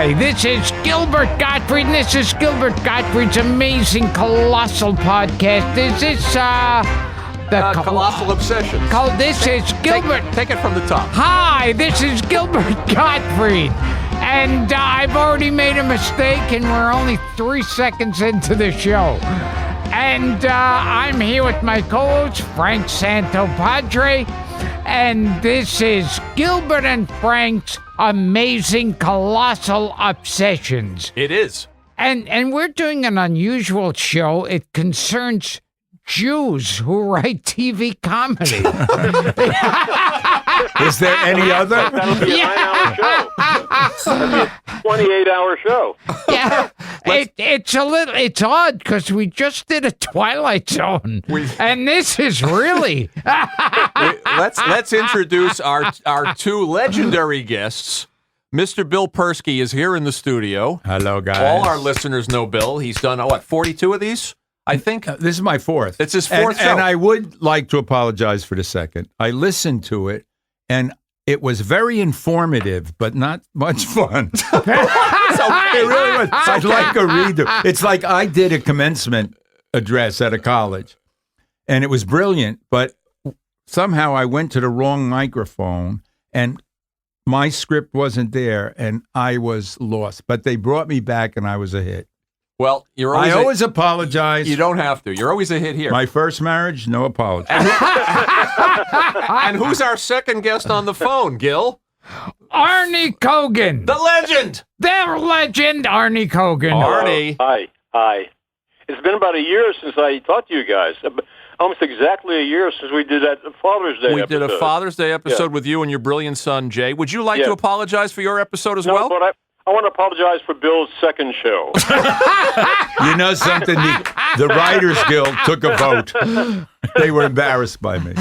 Hi, this is Gilbert Gottfried, and this is Gilbert Gottfried's amazing colossal podcast. Is this, the Colossal Obsession. This is Gilbert. Take it from the top. Hi, this is Gilbert Gottfried, and I've already made a mistake, and we're only 3 seconds into the show. And I'm here with my co-host, Frank Santopadre, and this is Gilbert and Frank's amazing colossal obsessions. It is. And we're doing an unusual show. It concerns Jews who write TV comedy. Is there any other? That'll be a 9-hour show. That'll be a 28-hour show. Yeah, it's odd because we just did a Twilight Zone, and this is really. Let's introduce our two legendary guests. Mr. Bill Persky is here in the studio. Hello, guys. All our listeners know Bill. He's done 42 of these, I think. This is my fourth. It's his fourth show. And I would like to apologize for the second. I listened to it, and it was very informative, but not much fun. It really was. I'd like a redo. It's like I did a commencement address at a college, and it was brilliant, but somehow I went to the wrong microphone, and my script wasn't there, and I was lost. But they brought me back, and I was a hit. Well, I always apologize. You don't have to. You're always a hit here. My first marriage, no apology. And who's our second guest on the phone, Gil? Arnie Kogan. The legend. The legend, Arnie Kogan. Arnie. Hi. It's been about a year since I talked to you guys. Almost exactly a year since we did that Father's Day episode. We did a Father's Day episode with you and your brilliant son, Jay. Would you like to apologize for your episode as well? No, but I want to apologize for Bill's second show. You know something? The Writers Guild took a vote. They were embarrassed by me.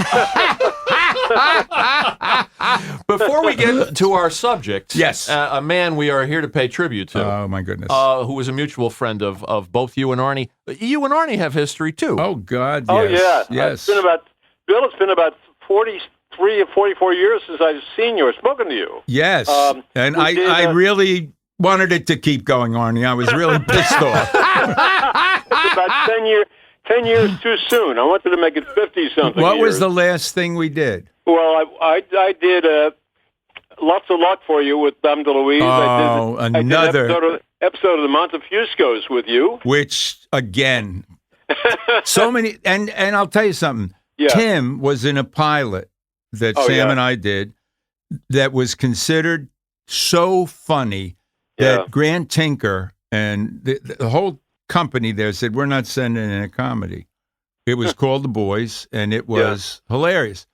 Before we get to our subject, yes, a man we are here to pay tribute to. Oh, my goodness. Who was a mutual friend of both you and Arnie. You and Arnie have history, too. Oh, God, yes. Oh, yeah. Yes. It's been about 43 or 44 years since I've seen you or spoken to you. Yes. And I really wanted it to keep going, Arnie. I was really pissed off. It's about 10 years too soon. I wanted to make it 50-something What years. was the last thing we did? Well, I did Lots of Luck for you with Dom DeLuise. Oh, I did an episode of the Montefuscos with you. Which, again, so many, and I'll tell you something. Yeah. Tim was in a pilot that Sam and I did that was considered so funny that Grant Tinker and the whole company there said, we're not sending in a comedy. It was called The Boys, and it was hilarious.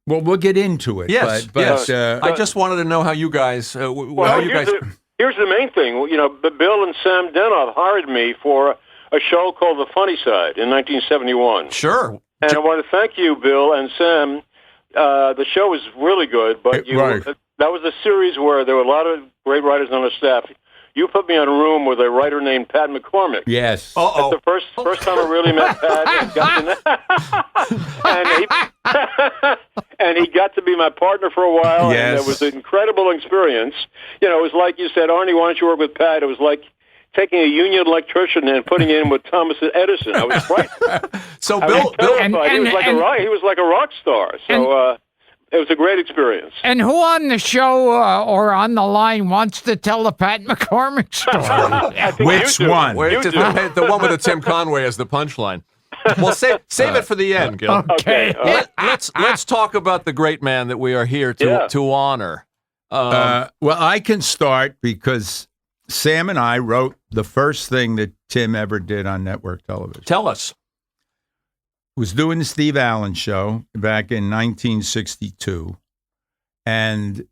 Well, we'll get into it. Yes, but I just wanted to know how you guys. Here's the main thing. You know, Bill and Sam Denoff hired me for a show called The Funny Side in 1971. Sure. And I want to thank you, Bill and Sam. The show was really good, but that was a series where there were a lot of great writers on the staff. You put me in a room with a writer named Pat McCormick. Yes. That's the first time I really met Pat. And he got to be my partner for a while. Yes. And it was an incredible experience. You know, it was like you said, Arnie, why don't you work with Pat? It was like taking a union electrician and putting him with Thomas Edison. I was frightened. So Bill he was like a rock star. So it was a great experience. And who on the show or on the line wants to tell the Pat McCormick story? Which one? The one with the Tim Conway as the punchline. Well, save it for the end, Gil. Okay. Let's talk about the great man that we are here to honor. Well, I can start because Sam and I wrote the first thing that Tim ever did on network television. Tell us. Was doing the Steve Allen show back in 1962, and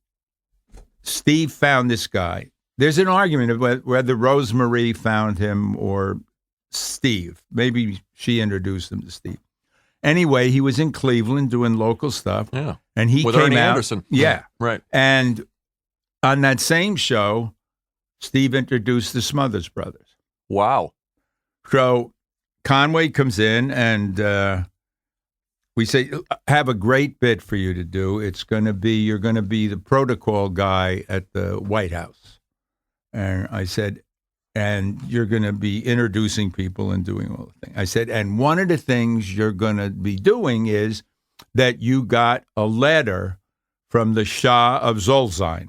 Steve found this guy. There's an argument of whether Rosemarie found him or Steve. Maybe she introduced him to Steve. Anyway, he was in Cleveland doing local stuff. Yeah. And he with came Ernie out. Anderson. Yeah. Right. And on that same show, Steve introduced the Smothers Brothers. Wow. So Conway comes in and we say, have a great bit for you to do. You're going to be the protocol guy at the White House. And I said, and you're going to be introducing people and doing all the things. I said, and one of the things you're going to be doing is that you got a letter from the Shah of Zolzine.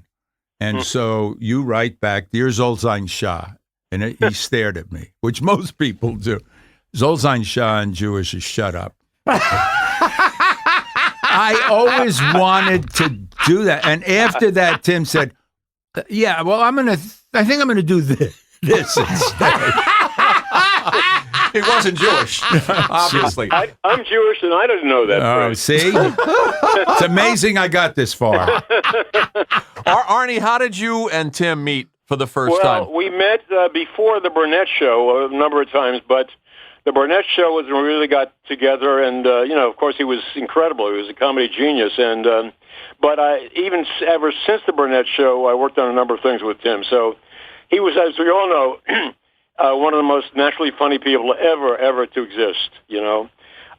And so you write back, "Dear Zolzine Shah." And he stared at me, which most people do. Zolzine Shah in Jewish is shut up. I always wanted to do that. And after that, Tim said, "Yeah, well, I think I'm going to do this instead." He wasn't Jewish, obviously. I'm Jewish, and I didn't know that. Oh, see? It's amazing I got this far. Arnie, how did you and Tim meet for the first time? Well, we met before the Burnett Show a number of times, but the Burnett Show was when we really got together, and, of course, he was incredible. He was a comedy genius, and but even ever since the Burnett Show, I worked on a number of things with Tim. So he was, as we all know, one of the most naturally funny people ever to exist,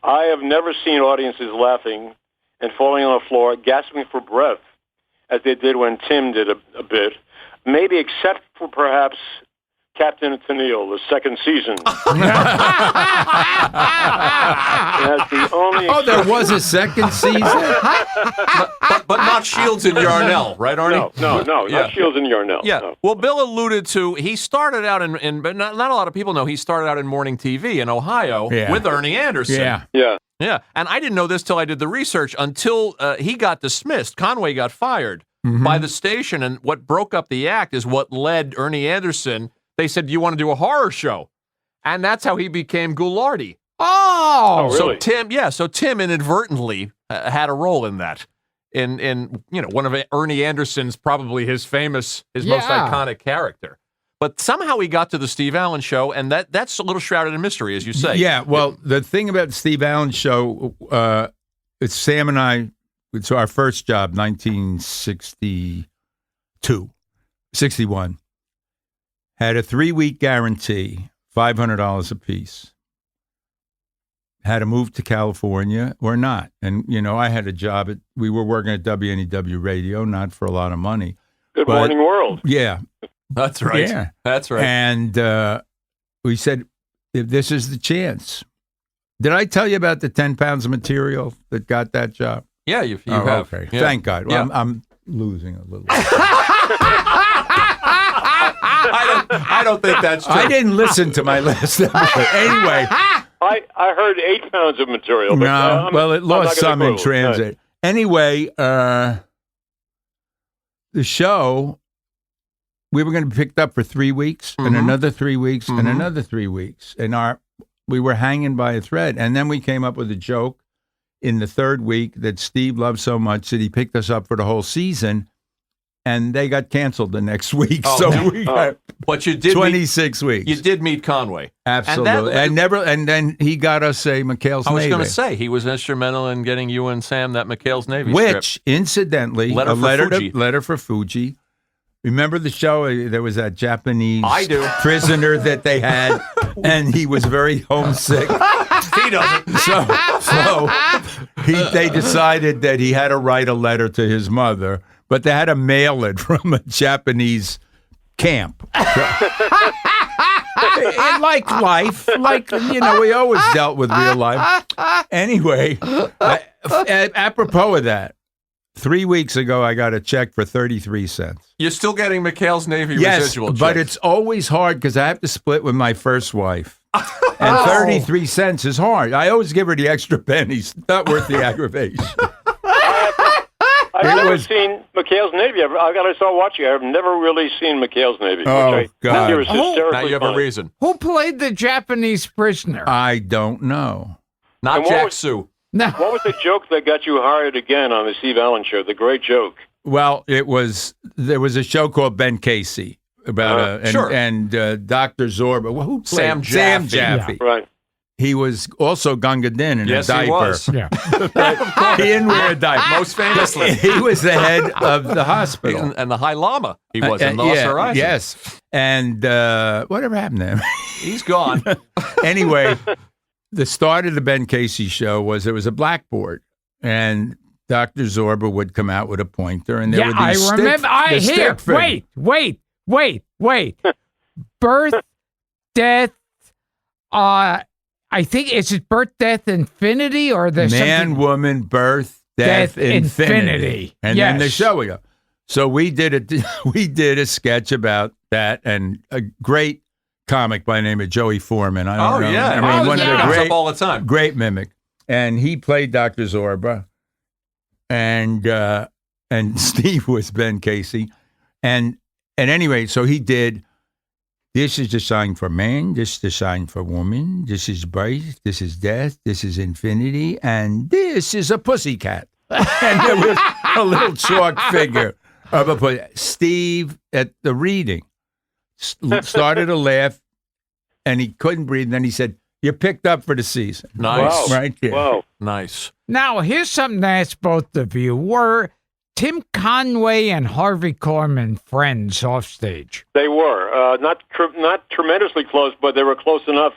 I have never seen audiences laughing and falling on the floor, gasping for breath, as they did when Tim did a bit, maybe except for perhaps Captain Tennille, the second season. That's the only. Oh, there was a second season? but not Shields and Yarnell, right, Arnie? No, not Shields and Yarnell. Yeah. No. Well, Bill alluded to, he started out but not a lot of people know, he started out in morning TV in Ohio with Ernie Anderson. Yeah. Yeah. And I didn't know this till I did the research, until he got dismissed. Conway got fired by the station, and what broke up the act is what led Ernie Anderson. They said, "Do you want to do a horror show?" And that's how he became Ghoulardi. Oh, really? So Tim inadvertently had a role in that. In one of Ernie Anderson's, probably his most iconic character. But somehow he got to the Steve Allen Show, and that's a little shrouded in mystery, as you say. Yeah, well, the thing about the Steve Allen Show, it's Sam and I, it's our first job, 61. Had a 3-week guarantee, $500 a piece. Had to move to California or not. And, I had a job we were working at WNEW Radio, not for a lot of money. Good Morning World. Yeah. That's right. Yeah. That's right. And we said, if this is the chance. Did I tell you about the 10 pounds of material that got that job? Yeah, you have. Okay. Yeah. Thank God. Well, Yeah. I'm losing a little. I don't think that's true. I didn't listen to my last episode. Anyway. I heard 8 pounds of material. But, well, it lost some in quibble. transit. Anyway, the show, we were going to be picked up for 3 weeks, and another 3 weeks, and another 3 weeks. And we were hanging by a thread. And then we came up with a joke in the third week that Steve loved so much that he picked us up for the whole season. And they got canceled the next week. We got but you did 26 weeks. You did meet Conway. Absolutely. And then he got us a McHale's Navy. I was going to say, he was instrumental in getting you and Sam that McHale's Navy Which, script. incidentally, letter for Fuji. Remember the show? There was that Japanese prisoner that they had, and he was very homesick. He doesn't. They decided that he had to write a letter to his mother, but they had to mail it from a Japanese camp. Like life, we always dealt with real life. Anyway, apropos of that, 3 weeks ago, I got a check for 33 cents. You're still getting McHale's Navy residual checks. But it's always hard because I have to split with my first wife. And 33 cents is hard. I always give her the extra pennies. Not worth the aggravation. I've never seen McHale's Navy. I got to start watching. I've never really seen McHale's Navy. Oh, God. It was hysterically now you have funny. a reason. Who played the Japanese prisoner? I don't know. Not Jack Sue. No. What was the joke that got you hired again on the Steve Allen Show? The great joke. Well, there was a show called Ben Casey about and Dr. Zorba. Well, who played? Sam Jaffe. Yeah. Right. He was also Gunga Din in a diaper. He was. Yeah. He didn't wear a diaper. Most famously. He was the head of the hospital. And the High Lama he was in Lost Horizon. Yes. And whatever happened to him? He's gone. Anyway, the start of the Ben Casey show was there was a blackboard, and Dr. Zorba would come out with a pointer, and there would be I remember. Wait. Wait, birth, death. I think is it birth, death, infinity, or the Man, woman, birth, death, infinity. And then the show we go. So we did a sketch about that, and a great comic by the name of Joey Foreman. I don't know. Yeah. I mean, one of the comes up all the time. Great mimic. And he played Dr. Zorba, and Steve was Ben Casey. And anyway, so he did, this is the sign for man, this is the sign for woman, this is birth, this is death, this is infinity, and this is a pussycat. And there was a little chalk figure of a pussy. Steve, at the reading, started to laugh, and he couldn't breathe. And then he said, "You're picked up for the season." Nice. Wow. Right there. Wow. Nice. Now, here's something to ask both of you. Were Tim Conway and Harvey Korman friends off stage? They were not tremendously close, but they were close enough,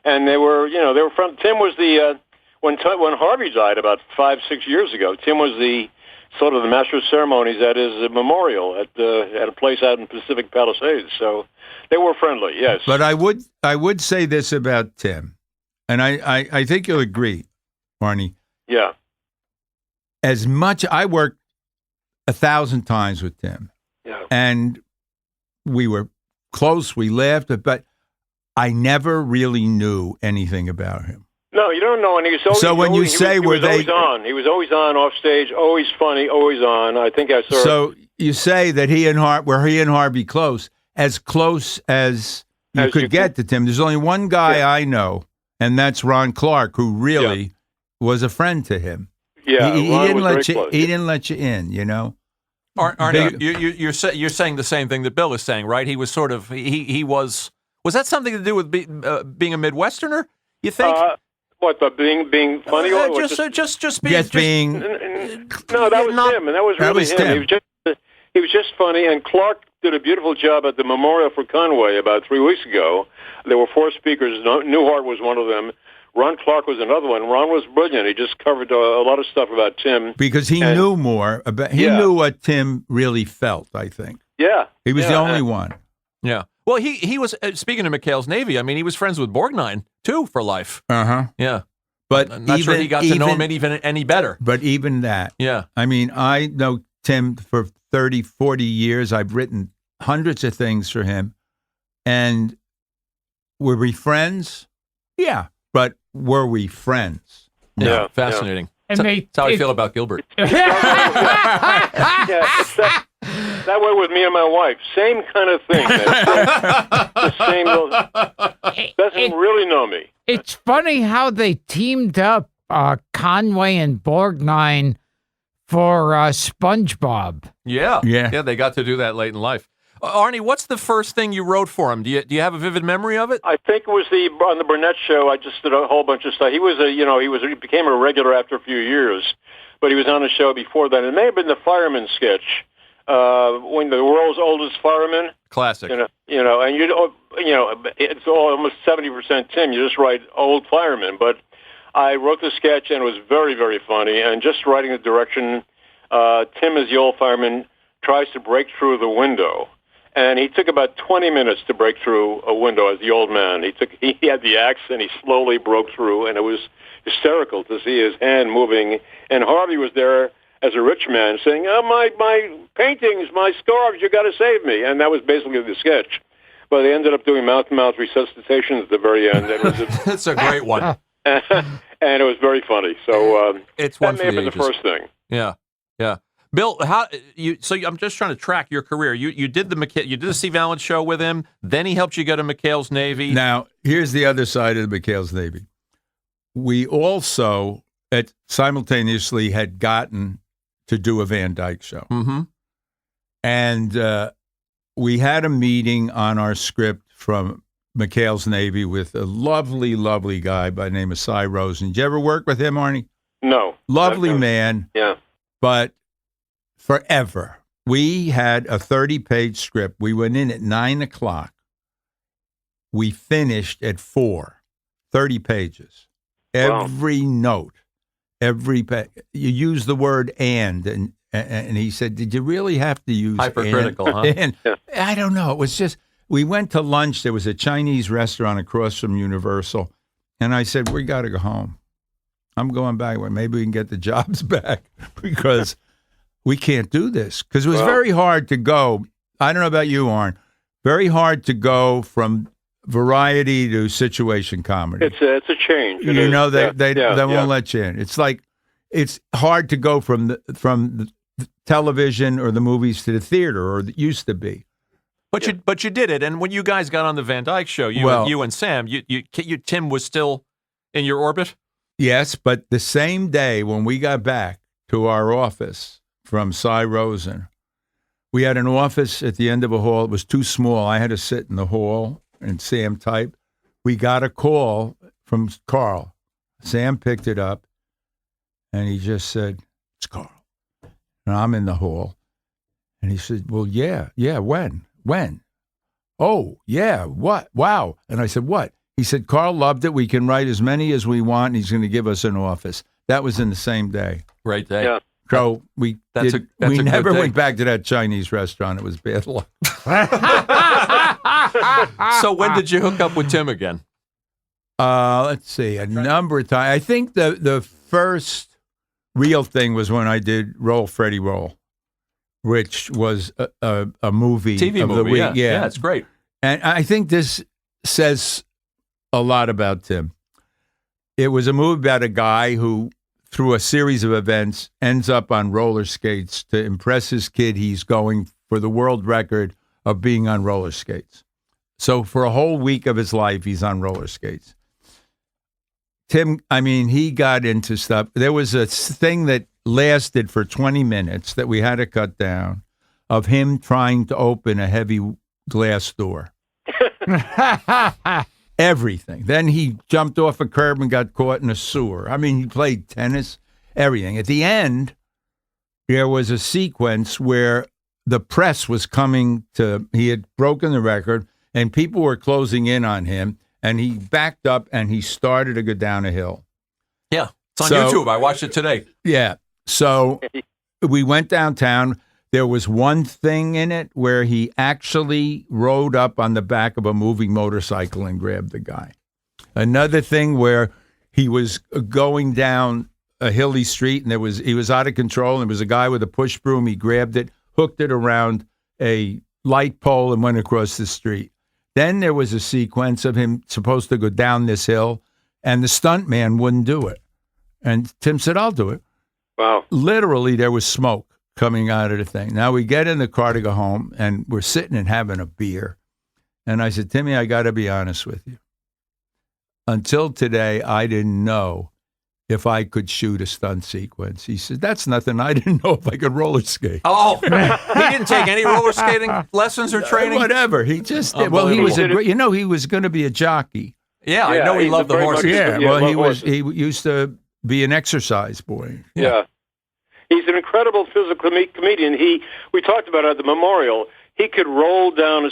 and they were from. Tim was the when Harvey died about 5-6 years ago. Tim was the sort of the master of ceremonies at his memorial at a place out in Pacific Palisades. So they were friendly, yes. But I would say this about Tim, and I think you'll agree, Barney. Yeah. As much I worked 1,000 times with Tim, Yeah. and we were close. We laughed, but I never really knew anything about him. No, you don't know, and he was always. So when you say he was were always they on? He was always on off stage, always funny, always on. I think I saw. So you say that he and Harvey close as you could get to Tim. There's only one guy I know, and that's Ron Clark, who really was a friend to him. Yeah, he Ron didn't was let very you. close. He didn't let you in. You know. Arnie, you're saying the same thing that Bill is saying, right? He was sort of he was that something to do with being a Midwesterner? You think? What, the being funny? Or just being. No, that was not, him, and that was really him. Tim. He was just funny, and Clark did a beautiful job at the memorial for Conway about 3 weeks ago. There were 4 speakers. Newhart was one of them. Ron Clark was another one. Ron was brilliant. He just covered a lot of stuff about Tim. Because he knew more about. He knew what Tim really felt. I think. Yeah, He was the only one. Yeah. Well, he was speaking of McHale's Navy. I mean, he was friends with Borgnine too for life. Yeah. But I'm not sure he got to know him any better. But even that. Yeah. I mean, I know Tim for 30, 40 years. I've written hundreds of things for him. And were we friends? Yeah. But were we friends? No. Yeah. Fascinating. And That's how I feel about Gilbert. Yeah, it's that way with me and my wife. Same kind of thing. The same. Doesn't really know me. It's funny how they teamed up Conway and Borgnine for SpongeBob. Yeah. They got to do that late in life. Arnie, what's the first thing you wrote for him? Do you have a vivid memory of it? I think it was on the Burnett show. I just did a whole bunch of stuff. He became a regular after a few years, but he was on the show before that. It may have been the fireman sketch, when the world's oldest fireman. Classic. And it's almost 70% Tim. You just write old fireman, but I wrote the sketch and it was very, very funny. And just writing the direction, Tim as the old fireman tries to break through the window. And he took about 20 minutes to break through a window as the old man. He had the axe and he slowly broke through, and it was hysterical to see his hand moving. And Harvey was there as a rich man saying, "Oh, my paintings, my scarves, you got to save me." And that was basically the sketch. But they ended up doing mouth-to-mouth resuscitation at the very end. That's a great one. And it was very funny. So it's that one may for have the been ages. the first thing. Yeah. Bill, I'm just trying to track your career. You did the Steve Allen show with him. Then he helped you go to McHale's Navy. Now, here's the other side of the McHale's Navy. We also simultaneously had gotten to do a Van Dyke show. Mm-hmm. And we had a meeting on our script from McHale's Navy with a lovely, lovely guy by the name of Cy Rosen. Did you ever work with him, Arnie? No. Lovely man. Yeah. But forever. We had a 30-page script. We went in at 9:00. We finished at 4. 30 pages. Wow. Every note, every you use the word and he said, "Did you really have to use hypercritical, and?" huh? I don't know. It was just, we went to lunch. There was a Chinese restaurant across from Universal. And I said, we got to go home. I'm going back. Well, maybe we can get the jobs back because we can't do this. Because it was very hard to go. I don't know about you, Arn. Very hard to go from variety to situation comedy. It's a change. They won't let you in. It's like it's hard to go from the television or the movies to the theater, or it used to be. But you did it, and when you guys got on the Van Dyke show, you and Sam, Tim was still in your orbit. Yes, but the same day when we got back to our office from Cy Rosen, we had an office at the end of a hall. It was too small. I had to sit in the hall and Sam type. We got a call from Carl. Sam picked it up, and he just said, "It's Carl." And I'm in the hall, and he said, "Well, yeah, when? Oh, yeah, what? Wow." And I said, "What?" He said, "Carl loved it. We can write as many as we want, and he's going to give us an office." That was in the same day. Great day. Yeah. So we never went back to that Chinese restaurant. It was bad luck. So when did you hook up with Tim again? Let's see, a number of times. I think the first real thing was when I did Roll, Freddie, Roll, which was a movie TV of movie, the week. Yeah, it's great. And I think this says a lot about Tim. It was a movie about a guy who, through a series of events, ends up on roller skates to impress his kid. He's going for the world record of being on roller skates. So for a whole week of his life, he's on roller skates. Tim, he got into stuff. There was a thing that lasted for 20 minutes that we had to cut down of him trying to open a heavy glass door. Everything. Then he jumped off a curb and got caught in a sewer. He played tennis, everything. At the end, there was a sequence where the press was coming to, he had broken the record, and people were closing in on him, and he backed up and he started to go down a hill. Yeah, it's on YouTube. I watched it today. Yeah. So we went downtown. There was one thing in it where he actually rode up on the back of a moving motorcycle and grabbed the guy. Another thing where he was going down a hilly street and he was out of control, and there was a guy with a push broom. He grabbed it, hooked it around a light pole, and went across the street. Then there was a sequence of him supposed to go down this hill, and the stunt man wouldn't do it. And Tim said, "I'll do it." Wow. Literally, there was smoke coming out of the thing. Now we get in the car to go home, and we're sitting and having a beer. And I said, "Timmy, I got to be honest with you. Until today, I didn't know if I could shoot a stunt sequence." He said, "That's nothing. I didn't know if I could roller skate." Oh, he didn't take any roller skating lessons or training? Whatever. He just did. Well, he was he was going to be a jockey. Yeah, I know he loved the horses. Yeah, well, he used to be an exercise boy. Yeah. He's an incredible physical comedian. We talked about it at the memorial. He could roll down a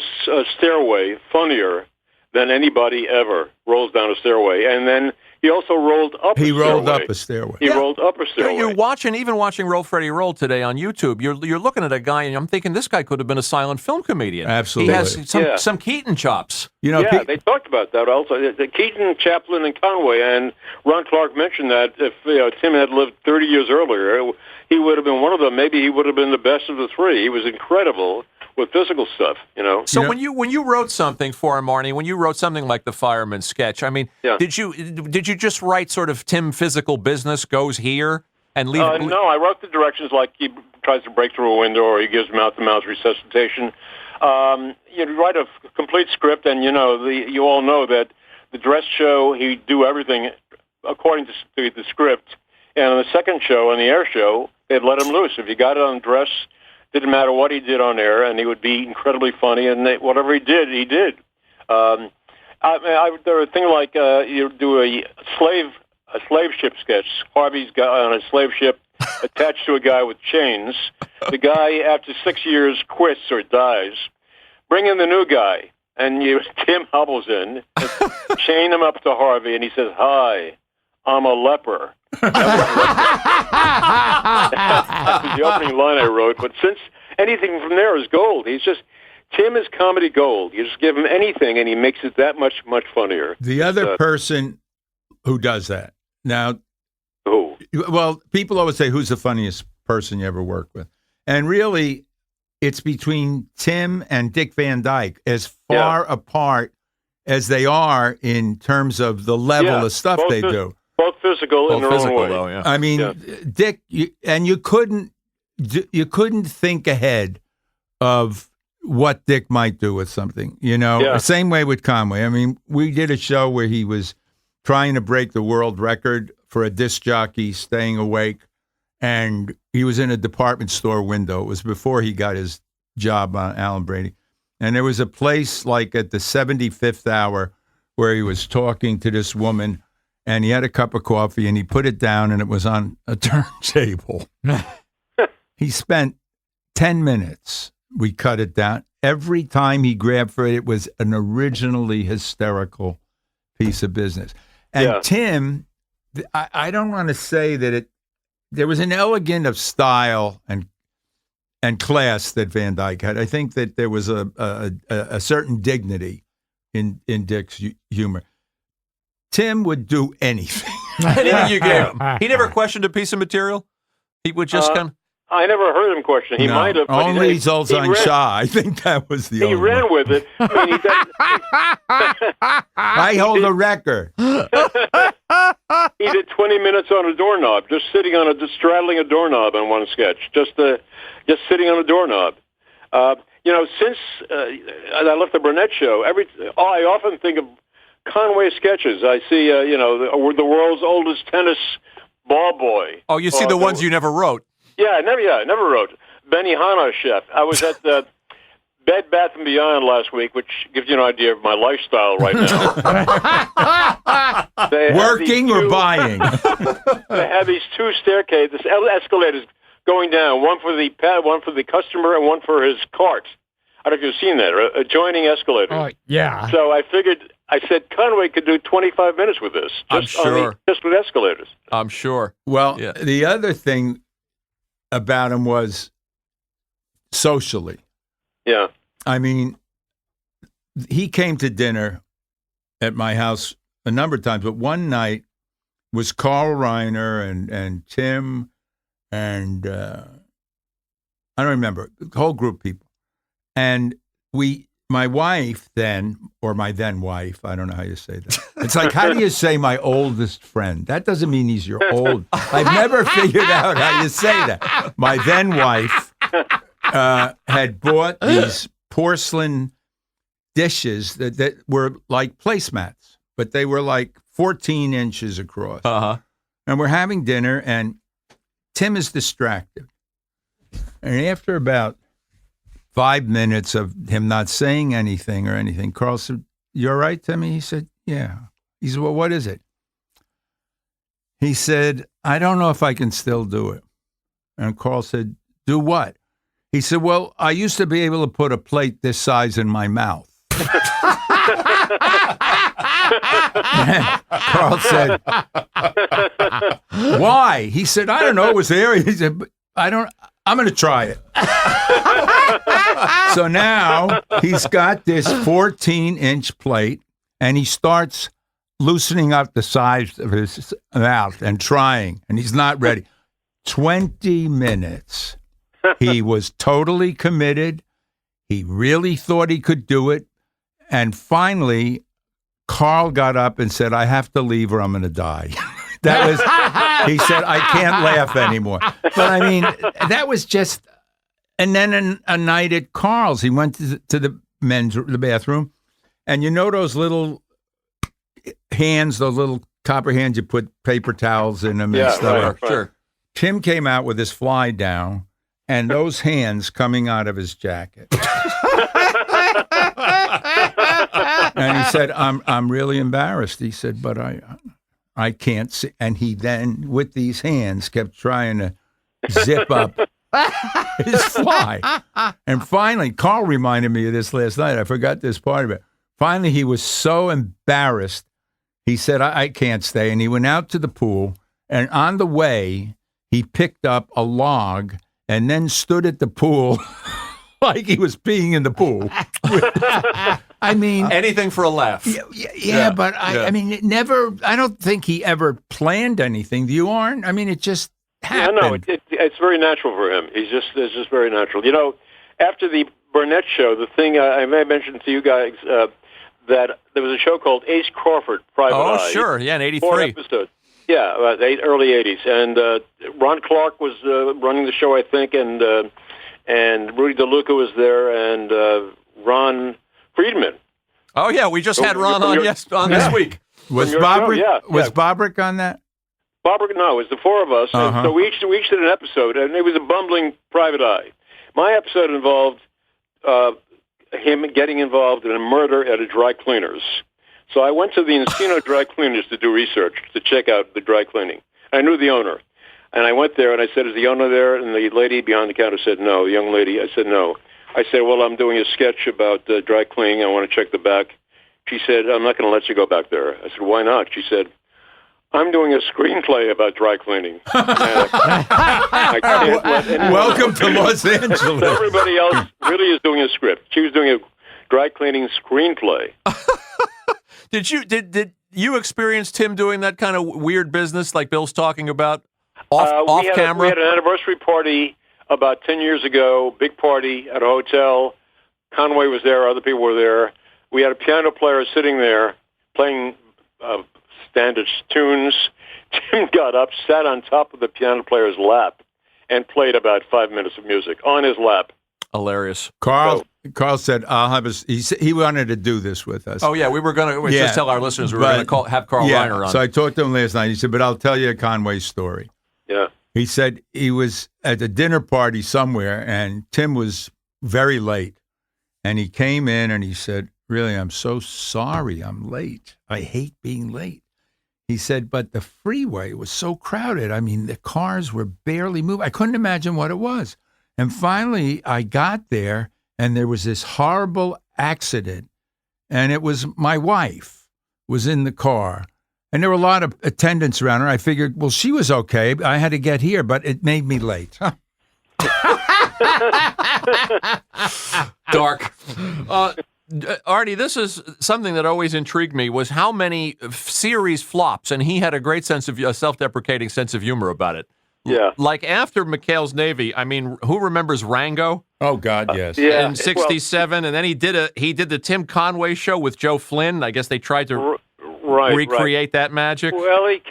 stairway funnier than anybody ever rolls down a stairway. And then he also rolled up a stairway. He rolled up a stairway. He rolled up a stairway. You're watching Roll, Freddie, Roll today on YouTube. You're looking at a guy, and I'm thinking this guy could have been a silent film comedian. Absolutely. He has some Keaton chops. They talked about that also. The Keaton, Chaplin, and Conway. And Ron Clark mentioned that if Tim had lived 30 years earlier, he would have been one of them. Maybe he would have been the best of the three. He was incredible with physical stuff, So when you wrote something for him, Marnie, when you wrote something like the Fireman sketch, did you just write sort of Tim physical business goes here and leave? No, I wrote the directions like he tries to break through a window or he gives mouth-to-mouth resuscitation. You write a complete script, and you all know that the dress show he'd do everything according to the script, and on the second show, on the air show, they'd let him loose. If you got it on dress, didn't matter what he did on air, and he would be incredibly funny. And whatever he did, he did. There were things like you do a slave ship sketch. Harvey's got on a slave ship attached to a guy with chains. The guy, after 6 years, quits or dies. Bring in the new guy, and Tim hobbles in, chain him up to Harvey, and he says, "Hi, I'm a leper." That was the opening line I wrote. But since anything from there is gold, he's just Tim is comedy gold. You just give him anything, and he makes it that much funnier. The other person who does that now. Who? Well, people always say, "Who's the funniest person you ever worked with?" And really, it's between Tim and Dick Van Dyke, as far apart as they are in terms of the level of stuff they do. Both physical in their own way. Though, yeah. I mean, Dick, you couldn't think ahead of what Dick might do with something. The same way with Conway. I mean, we did a show where he was trying to break the world record for a disc jockey staying awake, and he was in a department store window. It was before he got his job on Alan Brady. And there was a place like at the 75th hour where he was talking to this woman, and he had a cup of coffee, and he put it down, and it was on a turntable. He spent 10 minutes. We cut it down. Every time he grabbed for it, it was an originally hysterical piece of business. And Tim, I don't want to say that there was an elegance of style and class that Van Dyke had. I think that there was a certain dignity in Dick's humor. Tim would do anything. Anything you gave him. He never questioned a piece of material. He would just kind of. I never heard him question. He might have. Only Zoltan Shah. I think that was the only He ran one. with it. I mean, I hold a record. He did 20 minutes on a doorknob, just straddling a doorknob in one sketch, just sitting on a doorknob. Since I left the Burnett show, I often think of Conway sketches. I see, the world's oldest tennis ball boy. Oh, you see the ones you never wrote. Yeah, I never wrote. Benny Hanna chef. I was at Bed Bath & Beyond last week, which gives you an idea of my lifestyle right now. Working or buying? They have these two escalators going down, one for the customer and one for his cart. I don't know if you've seen that, adjoining escalators. Oh, yeah. So I said Conway could do 25 minutes with this. I'm sure. Just with escalators. I'm sure. Well, the other thing about him was socially. Yeah. I mean, he came to dinner at my house a number of times, but one night was Carl Reiner and Tim and I don't remember, a whole group of people. And my wife then, or my then wife, I don't know how you say that. It's like, how do you say my oldest friend? That doesn't mean he's your old. I've never figured out how you say that. My then wife had bought these porcelain dishes that were like placemats, but they were like 14 inches across. Uh-huh. And we're having dinner, and Tim is distracted. And after about 5 minutes of him not saying anything, Carl said, "You all right, Timmy?" He said, "Yeah." He said, "Well, what is it?" He said, "I don't know if I can still do it." And Carl said, "Do what?" He said, "Well, I used to be able to put a plate this size in my mouth." Carl said, "Why?" He said, "I don't know. It was there." He said, I'm going to try it. So now he's got this 14-inch plate, and he starts loosening up the size of his mouth and trying, and he's not ready. 20 minutes. He was totally committed. He really thought he could do it. And finally, Carl got up and said, "I have to leave or I'm going to die." He said, "I can't laugh anymore." But I mean, that was just, and then a night at Carl's, he went to the bathroom, and you know those little hands, those little copper hands, you put paper towels in them and stuff. Right. Sure. Tim came out with his fly down and those hands coming out of his jacket. And he said, I'm really embarrassed. He said, "But I can't see." And he then, with these hands, kept trying to zip up his fly. And finally, Carl reminded me of this last night. I forgot this part of it. Finally, he was so embarrassed. He said, I can't stay. And he went out to the pool. And on the way, he picked up a log and then stood at the pool like he was peeing in the pool. I mean, Anything for a laugh. yeah, but I mean, I don't think he ever planned anything. Do you, Arn? I mean, it just happened. Yeah, no, it's very natural for him. It's just very natural. You know, after the Burnett show, the thing I may have mentioned to you guys that there was a show called Ace Crawford, Private Eye. Oh, sure. Yeah, in 83. 4 episodes. Yeah, early 80s. And Ron Clark was running the show, I think, and Rudy DeLuca was there, and Ron Friedman. Oh, yeah, we just had Ron on this week. Was Bobrick on that? Bobrick, no, it was the four of us. And so we each did an episode, and it was a bumbling Private Eye. My episode involved him getting involved in a murder at a dry cleaner's. So I went to the Encino Dry Cleaners to do research, to check out the dry cleaning. I knew the owner. And I went there, and I said, is the owner there? And the lady behind the counter said, no. The young lady, I said, no. I said, well, I'm doing a sketch about dry cleaning. I want to check the back. She said, I'm not going to let you go back there. I said, why not? She said, I'm doing a screenplay about dry cleaning. I can't let anyone Welcome to Los Angeles. Everybody else really is doing a script. She was doing a dry cleaning screenplay. Did you experience Tim doing that kind of weird business like Bill's talking about off camera? We had an anniversary party about 10 years ago, big party at a hotel. Conway was there, other people were there. We had a piano player sitting there playing standard tunes. Tim got up, sat on top of the piano player's lap, and played about 5 minutes of music on his lap. Hilarious. Carl said, "I'll have a." He wanted to do this with us. Oh yeah, we were going to just tell our listeners we were going to have Carl Reiner on. So I talked to him last night. He said, "But I'll tell you a Conway story." Yeah. He said he was at a dinner party somewhere, and Tim was very late, and he came in and he said, "Really, I'm so sorry, I'm late. I hate being late." He said, "But the freeway was so crowded. I mean, the cars were barely moving. I couldn't imagine what it was." And finally, I got there, and there was this horrible accident, and it was my wife was in the car, and there were a lot of attendants around her. I figured, well, she was okay. I had to get here, but it made me late. Dark. Artie, this is something that always intrigued me, was how many series flops, and he had a great self-deprecating sense of humor about it. Yeah. Like after McHale's Navy, I mean, who remembers Rango? Oh God, yes. In '67, and then he did the Tim Conway show with Joe Flynn. I guess they tried to recreate that magic. Well, he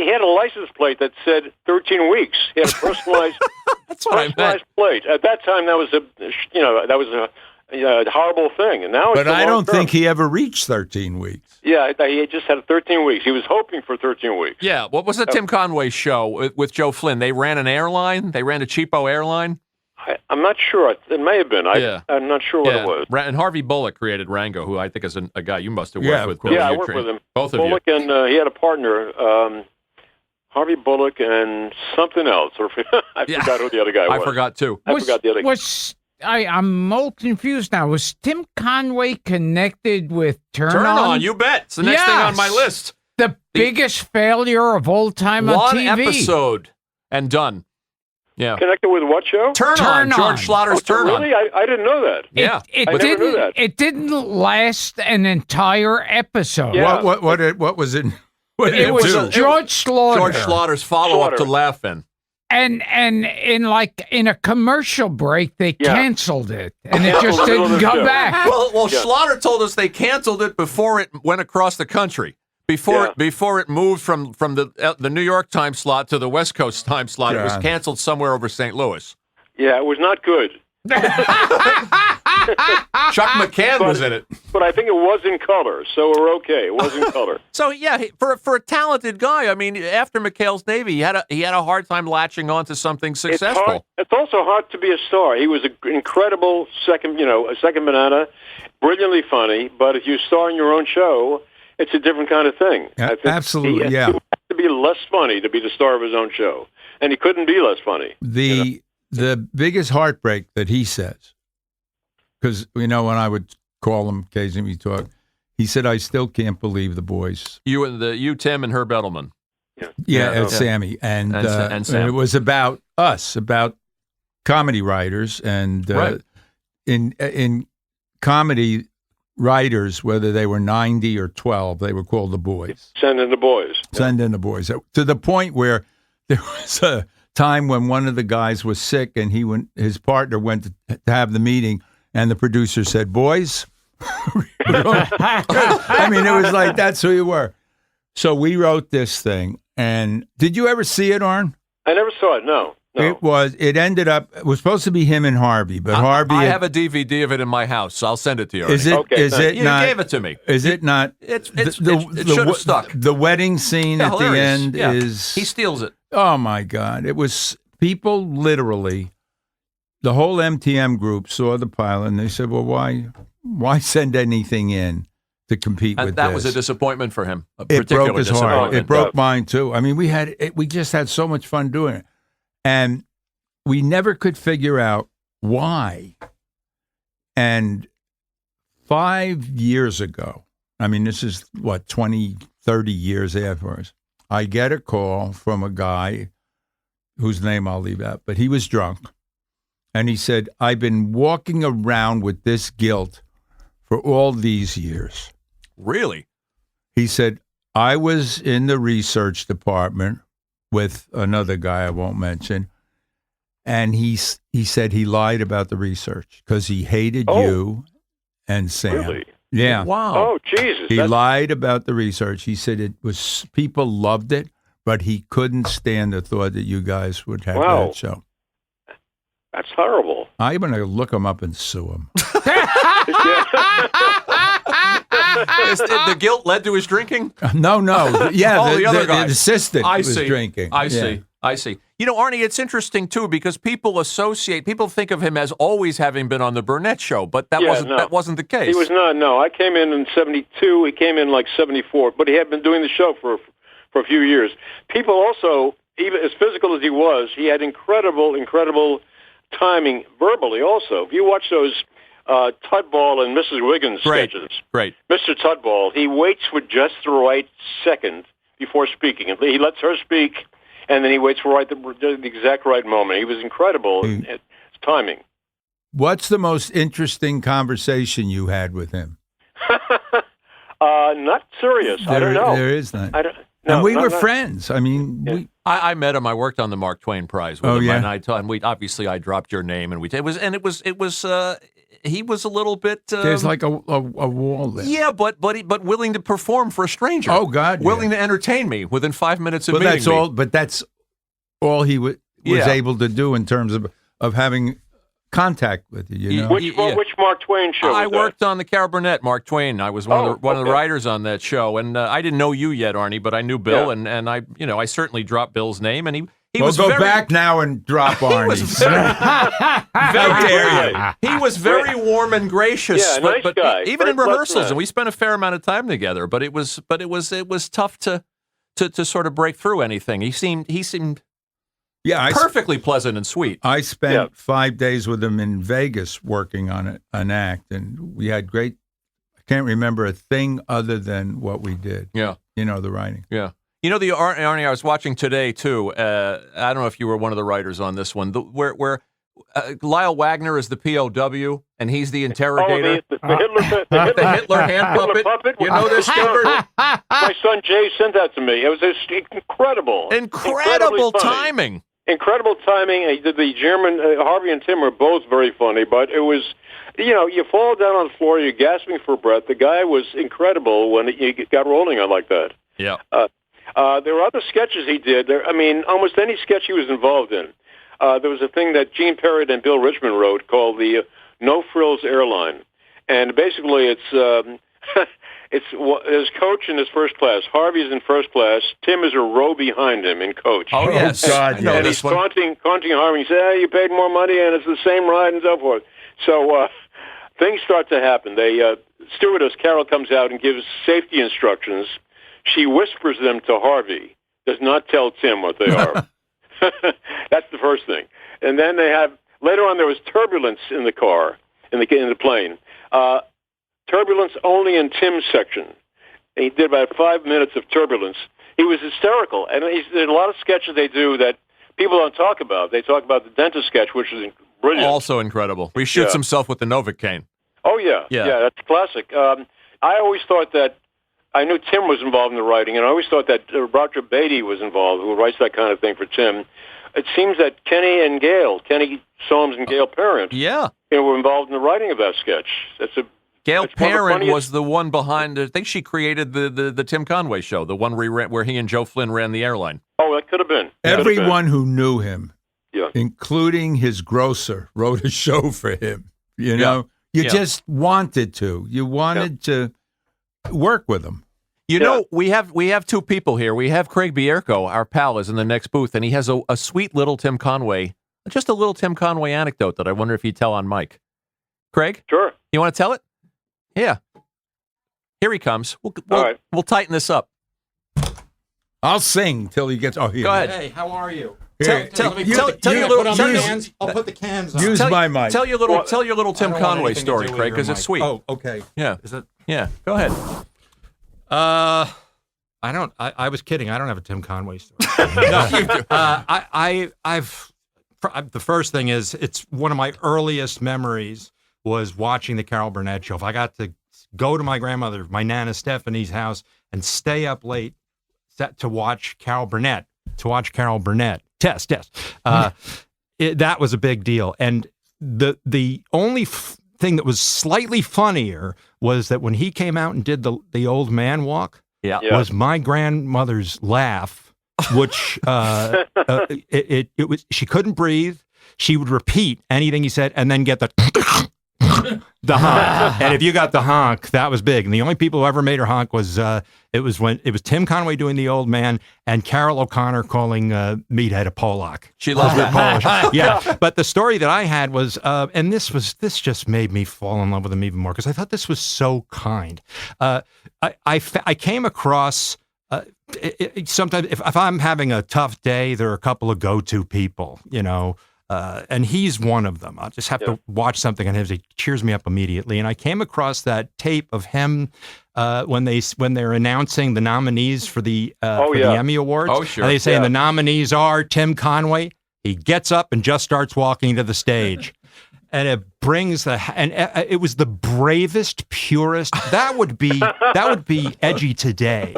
had a license plate that said 13 weeks. He had a personalized plate. At that time, that was a horrible thing. And now, but I don't think he ever reached 13 weeks. Yeah, he just had 13 weeks. He was hoping for 13 weeks. Yeah. What was the Tim Conway show with Joe Flynn? They ran an airline. They ran a cheapo airline. I'm not sure. It may have been. I'm not sure what it was. And Harvey Bullock created Rango, who I think is a guy you must have worked with. Yeah, I worked with him. Both of Bullock, you. and he had a partner, Harvey Bullock, and something else. I forgot who the other guy was. I forgot, too. I forgot the other guy. I'm all confused now. Was Tim Conway connected with Turn On? You bet. It's the next thing on my list. The biggest failure of all time on TV. One episode and done. Yeah. Connected with what show? Turn On. George Schlotter's Turn On. Really? I didn't know that. Yeah. I never knew that. It didn't last an entire episode. Yeah. What was it? What did it was do? George Schlatter. George Schlotter's follow-up to Laugh-In. And in a commercial break, they canceled it, and it just didn't come back. Well, Schlatter told us they canceled it before it went across the country. Before it moved from the New York time slot to the West Coast time slot, it was canceled somewhere over St. Louis. Yeah, it was not good. Chuck McCann was in it. But I think it was in color, so we're okay. It was in color. So yeah, for a talented guy, I mean, after McHale's Navy, he had a hard time latching on to something successful. It's also hard to be a star. He was an incredible second banana, brilliantly funny. But if you star in your own show, it's a different kind of thing. Yeah, absolutely, he had to be less funny to be the star of his own show, and he couldn't be less funny. The biggest heartbreak that he says, because when I would call him occasionally, we talk. He said, "I still can't believe the boys." You, Tim, and Herb Edelman. Yeah, Sammy, and Sam. it was about us, about comedy writers, and in comedy, writers, whether they were 90 or 12, they were called the boys. Send in the boys. Send in the boys. To the point where there was a time when one of the guys was sick and his partner went to have the meeting, and the producer said, "Boys." I mean, it was like, that's who you were. So we wrote this thing. And did you ever see it, Arn? I never saw it, no. It was supposed to be him and Harvey, but Harvey. I have a DVD of it in my house, so I'll send it to you. Is it? Okay, is it you not? gave it to me. Is it not? It should have stuck. The wedding scene at Hilarious. the end Yeah. is. He steals it. Oh my God! It was people literally. The whole MTM group saw the pilot and they said, "Well, why send anything in to compete And with that this?" was a disappointment for him. It broke his heart. It broke Yeah. mine too. I mean, we just had so much fun doing it, and we never could figure out why. And 5 years ago, I mean, this is 20, 30 years afterwards, I get a call from a guy whose name I'll leave out, but he was drunk. And he said, "I've been walking around with this guilt for all these years." Really? He said, "I was in the research department with another guy I won't mention. And he said he lied about the research because he hated you and Sam." Really? Yeah. Wow. Oh, Jesus. He lied about the research. He said people loved it, but he couldn't stand the thought that you guys would have Wow. that show. That's horrible. I'm going to look him up and sue him. The guilt led to his drinking? No. Yeah, Oh, the other guy. the assistant I was see. drinking. I Yeah. see. You know, Arnie, it's interesting, too, because people think of him as always having been on the Burnett Show, but that wasn't the case. He was not, no. I came in 72. He came in like 74, but he had been doing the show for a few years. People also, even as physical as he was, he had incredible timing verbally also. If you watch those Tudball and Mrs. Wiggins sketches, Great. Mr. Tudball, he waits for just the right second before speaking. He lets her speak, and then he waits for the exact right moment. He was incredible at his timing. What's the most interesting conversation you had with him? Not serious. I don't know. There is none. I don't. And No, we not- were not- friends. I mean, I met him. I worked on the Mark Twain Prize with Oh, him, yeah? and I dropped your name, and he was a little bit. there's like a wall there. Yeah, but willing to perform for a stranger. Oh, God, yeah. willing to entertain me within 5 minutes of But meeting that's me. all. But that's all he was Yeah. able to do in terms of having contact with you. You know, Which Mark Twain show? I was that? worked on the Carol Burnett, Mark Twain. I was one of the okay. writers on that show, and I didn't know you yet, Arnie, but I knew Bill, Yeah. and I certainly dropped Bill's name, and he we'll was go very, back now and drop Arnie's. How dare you. He was very warm and gracious, Yeah, nice but guy. even Very in rehearsals, pleasant. and we spent a fair amount of time together. But it was tough to sort of break through anything. He seemed Yeah, perfectly pleasant and sweet. I spent Yeah. 5 days with him in Vegas working on an act, and we had great. I can't remember a thing other than what we did. Yeah. The writing. Yeah. You know, the Arnie I was watching today, too, I don't know if you were one of the writers on this one, where Lyle Wagner is the POW, and he's the interrogator. Oh, the Hitler hand puppet. You know this, Gilbert? My son Jay sent that to me. It was just incredible. Incredible Incredibly funny. timing. Incredible timing. The German, Harvey and Tim were both very funny, but it was, you fall down on the floor, you're gasping for breath. The guy was incredible when he got rolling on like that. Yeah. There were other sketches he did. Almost any sketch he was involved in. There was a thing that Gene Perry and Bill Richmond wrote called the No Frills Airline. And basically it's his coach in his first class. Harvey's in first class. Tim is a row behind him in coach. Oh, yes. God, I know yeah. And this he's one. taunting Harvey. He said, "Hey, you paid more money, and it's the same ride," and so forth. So things start to happen. Stewardess Carol comes out and gives safety instructions. She whispers them to Harvey. Does not tell Tim what they are. That's the first thing. And then later on there was turbulence in the car, in the plane. Turbulence only in Tim's section. And he did about 5 minutes of turbulence. He was hysterical. And there's a lot of sketches they do that people don't talk about. They talk about the dentist sketch, which is brilliant. Also incredible. He shoots himself with the Novocaine. Oh, yeah, that's classic. I always thought that, I knew Tim was involved in the writing, and I always thought that Roger Beatty was involved, who writes that kind of thing for Tim. It seems that Kenny Soames and Gail Parent, were involved in the writing of that sketch. Gail Parent was the one behind, I think she created the Tim Conway show, the one where he and Joe Flynn ran the airline. Oh, that could have been. Everyone who knew him, including his grocer, wrote a show for him. You know, you just wanted to. You wanted to work with him. You know, we have two people here. We have Craig Bierko, our pal, is in the next booth, and he has a sweet little Tim Conway, just a little Tim Conway anecdote that I wonder if he'd tell on mic. Craig? Sure. You want to tell it? Yeah. Here he comes. We'll tighten this up. I'll sing till he gets. Oh, here. Go ahead. Hey, how are you? Tell your little. I'll put the cans on. Use my mic. Tell your little Tim Conway story, Craig, because it's sweet. Oh, okay. Yeah. Is it? Yeah. Go ahead. I was kidding. I don't have a Tim Conway story. The first thing is, it's one of my earliest memories was watching the Carol Burnett show. If I got to go to my grandmother, my Nana Stephanie's house, and stay up late to watch Carol Burnett. Test. That was a big deal. And the only thing that was slightly funnier was that when he came out and did the old man walk, was my grandmother's laugh, which it was, she couldn't breathe. She would repeat anything he said and then get the honk. And if you got the honk, that was big. And the only people who ever made her honk was it was Tim Conway doing the old man and Carol O'Connor calling Meathead a Pollock. She loved it. Polish. Yeah. But the story that I had was, and this just made me fall in love with him even more because I thought this was so kind. I came across. Sometimes if I'm having a tough day, there are a couple of go-to people, you know. And he's one of them. I'll just have to watch something on him. He cheers me up immediately. And I came across that tape of him when they're announcing the nominees for the Emmy Awards. Oh, sure. And they say the nominees are Tim Conway. He gets up and just starts walking to the stage. And it brings it was the bravest, purest. That would be edgy today,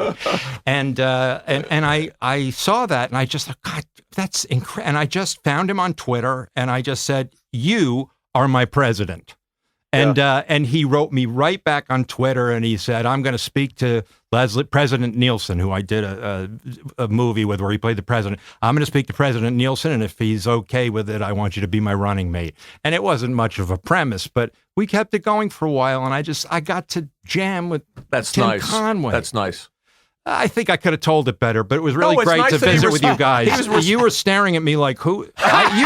and I saw that and I just thought, God, that's incredible. And I just found him on Twitter and I just said, "You are my president," and he wrote me right back on Twitter and he said, "I'm going to speak to President Nielsen, who I did a movie with where he played the president. I'm going to speak to President Nielsen, and if he's okay with it, I want you to be my running mate." And it wasn't much of a premise, but we kept it going for a while, and I got to jam with Tim Conway. That's nice. I think I could have told it better, but it was really great nice to visit with you guys. You were staring at me like, who? You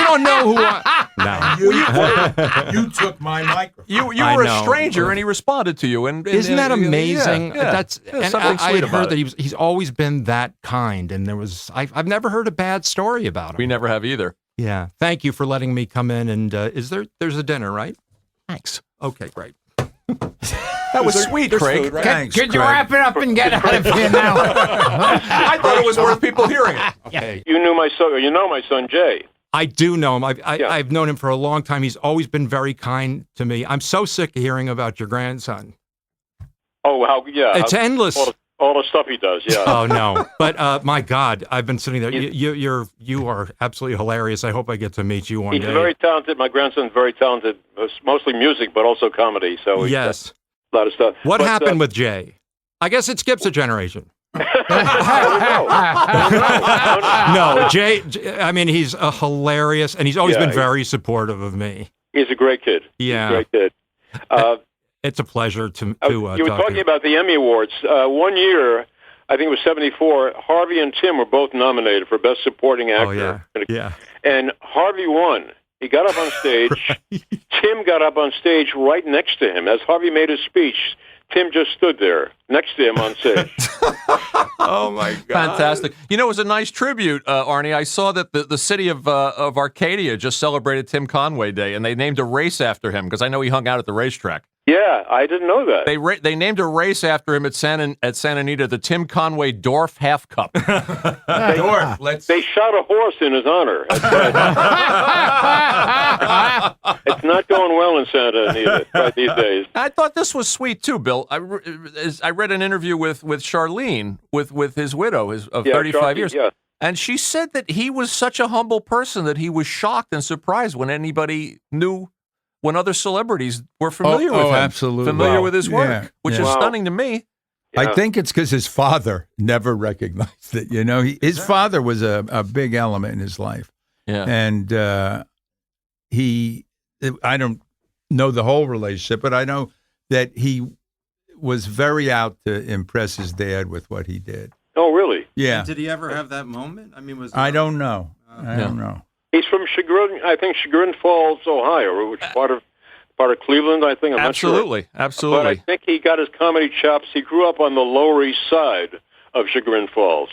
don't know who I... No. You took my microphone. You were a stranger, and he responded to you. And isn't that amazing? Yeah. I heard that he's always been that kind, and I've never heard a bad story about him. We never have either. Yeah. Thank you for letting me come in. And there's a dinner, right? Thanks. Okay, great. That was sweet, Craig. Food, right? Thanks, Could you Craig. wrap it up and get out of here now? I thought it was worth people hearing it. Okay. You knew my son, or you know my son Jay. I do know him. I've known him for a long time. He's always been very kind to me. I'm so sick of hearing about your grandson. Oh, It's endless. All the stuff he does, yeah. Oh no! But my God, I've been sitting there. You are absolutely hilarious. I hope I get to meet you one day. He's very talented. My grandson's very talented, mostly music, but also comedy. So yes, a lot of stuff. What happened with Jay? I guess it skips a generation. No, Jay. I mean, he's a hilarious, and he's always been very supportive of me. He's a great kid. Yeah, he's a great kid. It's a pleasure to you were talking about the Emmy Awards. One year, I think it was 1974, Harvey and Tim were both nominated for Best Supporting Actor. Oh, yeah. And Harvey won. He got up on stage. Right. Tim got up on stage right next to him. As Harvey made his speech, Tim just stood there next to him on stage. Oh, my God. Fantastic. You know, it was a nice tribute, Arnie. I saw that the city of Arcadia just celebrated Tim Conway Day, and they named a race after him because I know he hung out at the racetrack. Yeah, I didn't know that. They named a race after him at Santa Anita, the Tim Conway Dorf Half Cup. Dorf, They shot a horse in his honor. It's not going well in Santa Anita these days. I thought this was sweet too, Bill. I read an interview with Charlene, with his widow, of 35 years. Yeah. And she said that he was such a humble person that he was shocked and surprised when other celebrities were familiar with him. Absolutely. Familiar with his work, which is stunning to me. Yeah. I think it's because his father never recognized it. His father was a big element in his life. Yeah. And I don't know the whole relationship, but I know that he was very out to impress his dad with what he did. Oh, really? Yeah. And did he ever have that moment? I mean, I don't know. I don't know. He's from Chagrin Falls, Ohio, which is part of Cleveland, I think. I'm not sure. Absolutely. But I think he got his comedy chops. He grew up on the Lower East Side of Chagrin Falls.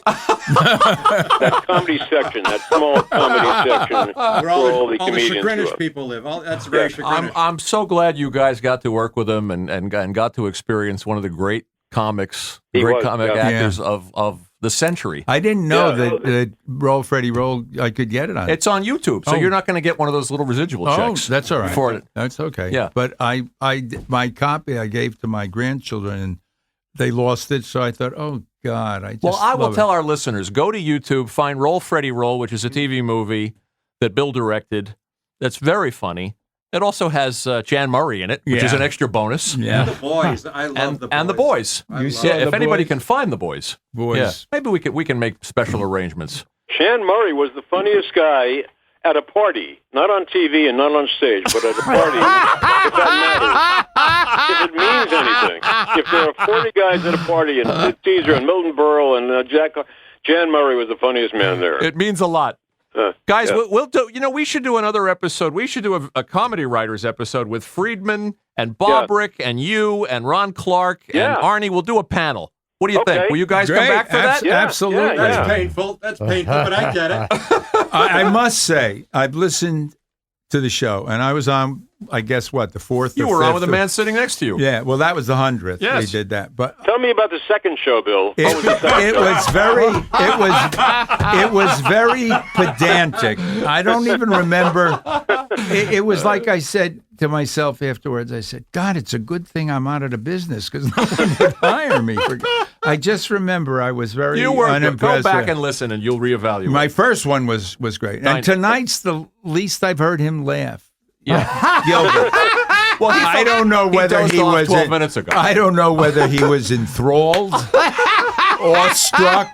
That comedy section, that small comedy section, where all the the comedians Chagrinish grew up. people live. That's very Chagrinish. I'm so glad you guys got to work with him and got to experience one of the great comics, actors of the century. I didn't know that Roll Freddie Roll, I could get it on. It's on YouTube, so you're not going to get one of those little residual checks. That's all right. For it. That's okay. Yeah. But my copy I gave to my grandchildren, and they lost it, so I thought, oh, God, I will tell our listeners, go to YouTube, find Roll Freddie Roll, which is a TV movie that Bill directed that's very funny. It also has Jan Murray in it, which is an extra bonus. Yeah. The boys. I love the boys. And the boys. If anybody can find the boys. Boys. Maybe we can make special arrangements. Jan Murray was the funniest guy at a party, not on TV and not on stage, but at a party, if that matters. If it means anything. If there are 40 guys at a party, and Sid Caesar and Milton Berle and Jan Murray was the funniest man there. It means a lot. Guys, we'll do. We should do another episode. We should do a comedy writers episode with Friedman and Bobrick and you and Ron Clark and Arnie. We'll do a panel. What do you think? Will you guys come back for that? Absolutely. That's painful. That's painful, but I get it. I must say, I've listened to the show, and I was on, I guess, the fourth. You or were fifth on with the man sitting next to you. Yeah, well, that was the 100th. Yes. They did that, but Tell me about the second show, Bill. it was very pedantic. I don't even remember. It was like I said to myself afterwards. I said, "God, it's a good thing I'm out of the business because no one would hire me." I just remember I was very unimpressed. Go back and listen, and you'll reevaluate. My first one was great, and tonight's the least I've heard him laugh. Yeah, Gilbert. Well, I don't know whether he was 12 minutes ago. I don't know whether he was enthralled, awestruck,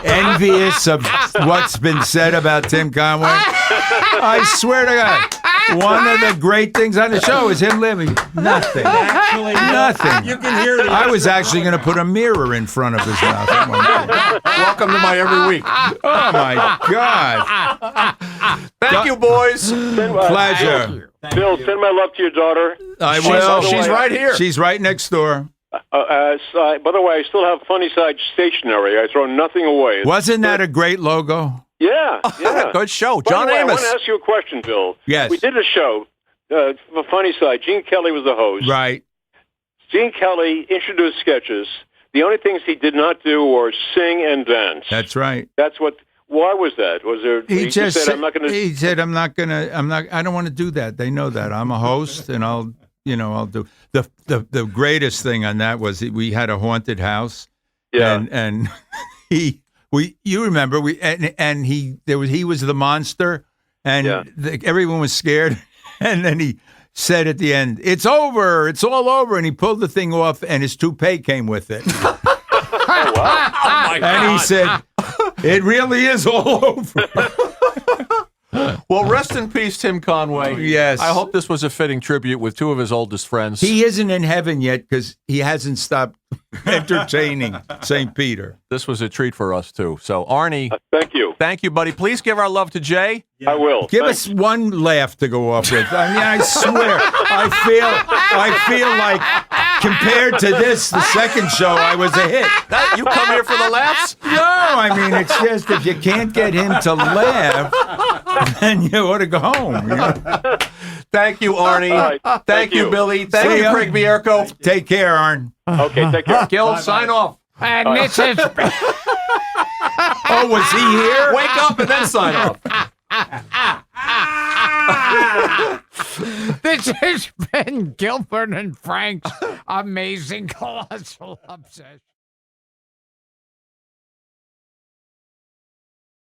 envious of what's been said about Tim Conway. I swear to God, one of the great things on the show is him living nothing. Actually, Nothing. You can hear it. I was actually going to put a mirror in front of his mouth at one point. Welcome to my every week. Oh my God! Thank you, boys. Pleasure. Bill, send my love to your daughter. I will. She's right here. She's right next door. By the way, I still have Funny Side stationery. I throw nothing away. Wasn't that a great logo? Yeah. Good show. By John the way, Amos. I want to ask you a question, Bill. Yes. We did a show, The Funny Side. Gene Kelly was the host. Right. Gene Kelly introduced sketches. The only things he did not do were sing and dance. That's right. Why was that? Was there? He just said, "I'm not going to." He said, I don't want to do that. They know that. I'm a host, and I'll do the greatest thing on that was we had a haunted house. Yeah. And you remember he was the monster, and everyone was scared, and then he said at the end, "It's over. It's all over," and he pulled the thing off, and his toupee came with it. Oh, wow. Oh my God. And he said, "It really is all over." Well, rest in peace, Tim Conway. Yes. I hope this was a fitting tribute with two of his oldest friends. He isn't in heaven yet because he hasn't stopped entertaining St. Peter. This was a treat for us, too. So, Arnie. Thank you. Thank you, buddy. Please give our love to Jay. I will. Give us one laugh to go off with. I mean, I swear, I feel like compared to this, the second show, I was a hit. You come here for the laughs? No, I mean, it's just if you can't get him to laugh, then you ought to go home. You know? Thank you, Arnie. All right. Thank you, Billy. Thank See you, ya. Craig Bierko. Take care, Arn. Okay, take care. Gil, sign off. And this is Oh, was he here? Wake up and then sign off. this has been Gilbert and Frank's Amazing Colossal Obsession.